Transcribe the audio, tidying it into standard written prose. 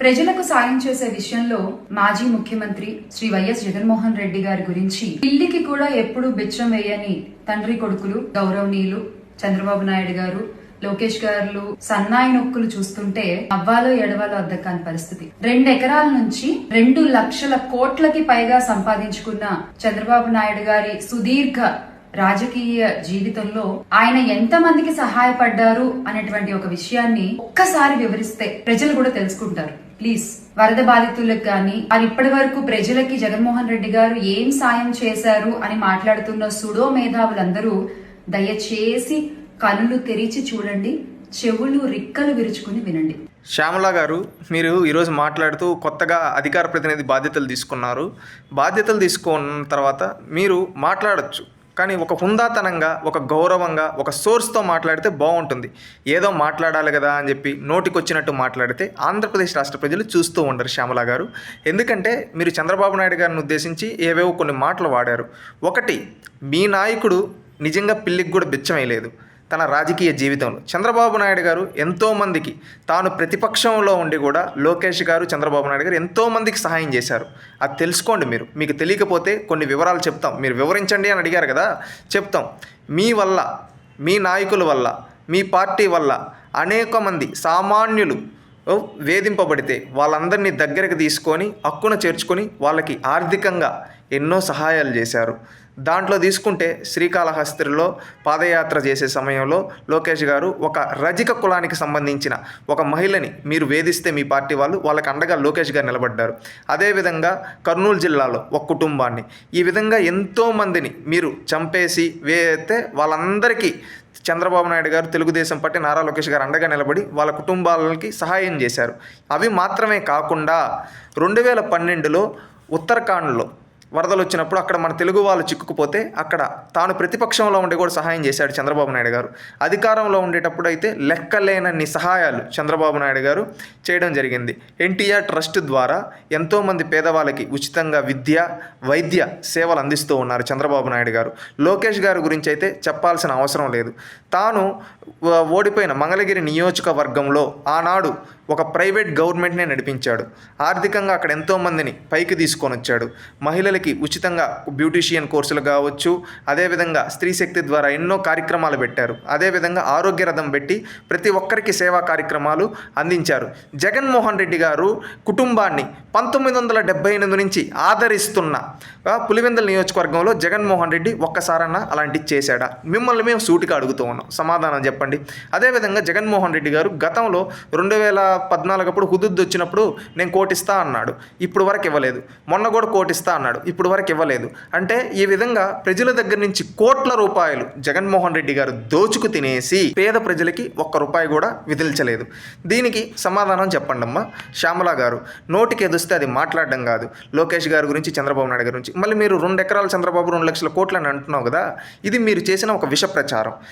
ప్రజలకు సాయం చేసే విషయంలో మాజీ ముఖ్యమంత్రి శ్రీ వైఎస్ జగన్మోహన్ రెడ్డి గారి గురించి పిల్లికి కూడా ఎప్పుడు బిచ్చం వేయని తండ్రి కొడుకులు గౌరవనీయులు చంద్రబాబు నాయుడు గారు లోకేష్ గారు సన్నాయి నొక్కులు చూస్తుంటే అవ్వాలో ఎడవాలో అద్దకాని పరిస్థితి. 2 ఎకరాల నుంచి 2 లక్షల కోట్లకి పైగా సంపాదించుకున్న చంద్రబాబు నాయుడు గారి సుదీర్ఘ రాజకీయ జీవితంలో ఆయన ఎంత మందికి సహాయపడ్డారు అనేటువంటి ఒక విషయాన్ని ఒక్కసారి వివరిస్తే ప్రజలు కూడా తెలుసుకుంటారు. ప్లీజ్, వరద బాధితులకు గాని ఇప్పటి వరకు ప్రజలకి జగన్మోహన్ రెడ్డి గారు ఏం సాయం చేశారు అని మాట్లాడుతున్న సుడో మేధావులందరూ దయచేసి కనులు తెరిచి చూడండి, చెవులు రిక్కలు విరుచుకుని వినండి. శ్యామల గారు, మీరు ఈరోజు మాట్లాడుతూ కొత్తగా అధికార ప్రతినిధి బాధ్యతలు తీసుకున్నారు. బాధ్యతలు తీసుకున్న తర్వాత మీరు మాట్లాడచ్చు, కానీ ఒక హుందాతనంగా, ఒక గౌరవంగా, ఒక సోర్స్తో మాట్లాడితే బాగుంటుంది. ఏదో మాట్లాడాలి కదా అని చెప్పి నోటికొచ్చినట్టు మాట్లాడితే ఆంధ్రప్రదేశ్ రాష్ట్ర ప్రజలు చూస్తూ ఉండరు శ్యామల గారు. ఎందుకంటే మీరు చంద్రబాబు నాయుడు గారిని ఉద్దేశించి ఏవేవో కొన్ని మాటలు వాడారు. ఒకటి, మీ నాయకుడు నిజంగా పిల్లికి కూడా బిచ్చం వేయలేదు తన రాజకీయ జీవితంలో. చంద్రబాబు నాయుడు గారు ఎంతోమందికి, తాను ప్రతిపక్షంలో ఉండి కూడా లోకేష్ గారు చంద్రబాబు నాయుడు గారు ఎంతోమందికి సహాయం చేశారు. అది తెలుసుకోండి. మీకు తెలియకపోతే కొన్ని వివరాలు చెప్తాం. మీరు వివరించండి అని అడిగారు కదా, చెప్తాం. మీ వల్ల, మీ నాయకుల వల్ల, మీ పార్టీ వల్ల అనేక మంది సామాన్యులు వేధింపబడితే వాళ్ళందరినీ దగ్గరకు తీసుకొని హక్కున చేర్చుకొని వాళ్ళకి ఆర్థికంగా ఎన్నో సహాయాలు చేశారు. దాంట్లో తీసుకుంటే శ్రీకాళహస్తిలో పాదయాత్ర చేసే సమయంలో లోకేష్ గారు ఒక రజిక కులానికి సంబంధించిన ఒక మహిళని మీరు వేధిస్తే మీ పార్టీ వాళ్ళకి అండగా లోకేష్ గారు నిలబడ్డారు. అదేవిధంగా కర్నూలు జిల్లాలో ఒక కుటుంబాన్ని, ఈ విధంగా ఎంతోమందిని మీరు చంపేసి వేస్తే వాళ్ళందరికీ చంద్రబాబు నాయుడు గారు, తెలుగుదేశం పార్టీ, నారా లోకేష్ గారు అండగా నిలబడి వాళ్ళ కుటుంబాలకి సహాయం చేశారు. అవి మాత్రమే కాకుండా 2012లో ఉత్తరాఖండ్లో వరదలు వచ్చినప్పుడు అక్కడ మన తెలుగు వాళ్ళు చిక్కుకుపోతే అక్కడ తాను ప్రతిపక్షంలో ఉండి కూడా సహాయం చేశాడు చంద్రబాబు నాయుడు గారు. అధికారంలో ఉండేటప్పుడు అయితే లెక్కలేనన్ని సహాయాలు చంద్రబాబు నాయుడు గారు చేయడం జరిగింది. ఎన్టీఆర్ ట్రస్ట్ ద్వారా ఎంతోమంది పేదవాళ్ళకి ఉచితంగా విద్య, వైద్య సేవలు అందిస్తూ ఉన్నారు చంద్రబాబు నాయుడు గారు. లోకేష్ గారి గురించి అయితే చెప్పాల్సిన అవసరం లేదు. తాను ఓడిపోయిన మంగళగిరి నియోజకవర్గంలో ఆనాడు ఒక ప్రైవేట్ గవర్నమెంట్నే నడిపించాడు. ఆర్థికంగా అక్కడ ఎంతోమందిని పైకి తీసుకొని వచ్చాడు. మహిళలకి ఉచితంగా బ్యూటీషియన్ కోర్సులు కావచ్చు, అదేవిధంగా స్త్రీ శక్తి ద్వారా ఎన్నో కార్యక్రమాలు పెట్టారు. అదేవిధంగా ఆరోగ్య రథం పెట్టి ప్రతి ఒక్కరికి సేవా కార్యక్రమాలు అందించారు. జగన్మోహన్ రెడ్డి గారు కుటుంబాన్ని 1978 నుంచి ఆదరిస్తున్న పులివెందుల నియోజకవర్గంలో జగన్మోహన్ రెడ్డి ఒక్కసారన్నా అలాంటివి చేశాడా? మిమ్మల్ని మేము సూటిగా అడుగుతూ ఉన్నాం, సమాధానం చెప్పండి. అదేవిధంగా జగన్మోహన్ రెడ్డి గారు గతంలో 2014 అప్పుడు హుదుద్ వచ్చినప్పుడు నేను కోటిస్తా అన్నాడు, ఇప్పుడు వరకు ఇవ్వలేదు. మొన్న కూడా కోటిస్తా అన్నాడు, ఇప్పుడు వరకు ఇవ్వలేదు. అంటే ఈ విధంగా ప్రజల దగ్గర నుంచి కోట్ల రూపాయలు జగన్మోహన్ రెడ్డి గారు దోచుకు తినేసి పేద ప్రజలకి ఒక్క రూపాయి కూడా విదిల్చలేదు. దీనికి సమాధానం చెప్పండి అమ్మా. శ్యామల గారు, నోటికి ఎదుస్తే అది మాట్లాడడం కాదు. లోకేష్ గారి గురించి, చంద్రబాబు నాయుడు గారి గురించి మళ్ళీ మీరు 2 ఎకరాల చంద్రబాబు 2 లక్షల కోట్లు అని అంటున్నావు కదా, ఇది మీరు చేసిన ఒక విష ప్రచారం.